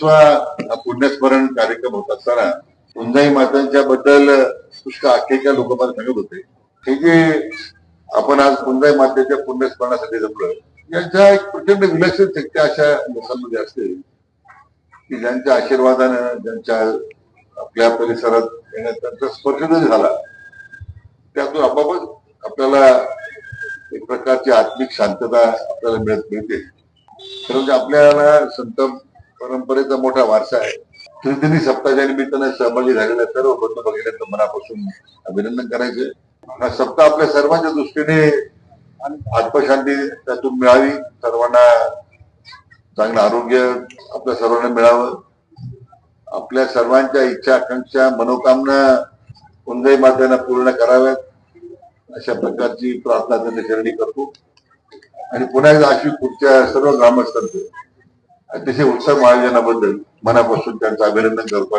36वा पुण्यस्मरण कार्यक्रम होत असताना कुंजाई मातांच्या बद्दल पुष्कळ आख्यायिका लोक मला सांगत होते. हे जे आपण आज कुंजाई मातेच्या पुण्यस्मरणासाठी जमलोय, यांच्या एक प्रचंड विलक्षण शक्ती अशा लोकांमध्ये असते की ज्यांच्या आशीर्वादानं, ज्यांच्या आपल्या परिसरात येण्यात त्यांचा स्पर्श जरी झाला, त्यातून आपोआपच आपल्याला एक प्रकारची आत्मिक शांतता आपल्याला मिळते. खरं म्हणजे आपल्याला संत परंपरेचा मोठा वारसा आहे. त्रिदिनी सप्ताहाच्या निमित्तानं सहभागी झालेल्या सर्व बंधू भगिनींचं मनापासून अभिनंदन करायचे. हा सप्ताह आपल्या सर्वांच्या दृष्टीने आत्मशांती त्यातून मिळावी, सर्वांना चांगलं आरोग्य आपल्या सर्वांना मिळावं, आपल्या सर्वांच्या इच्छा, आकांक्षा, मनोकामना कुंजाई मातेनं पूर्ण कराव्यात, अशा प्रकारची प्रार्थना त्यांनी चरणी करतो. आणि पुन्हा एकदा अशी पुढच्या सर्व ग्रामस्थांचं अतिशय उत्सव आयोजनाबद्दल मनापासून त्यांचं अभिनंदन करतो.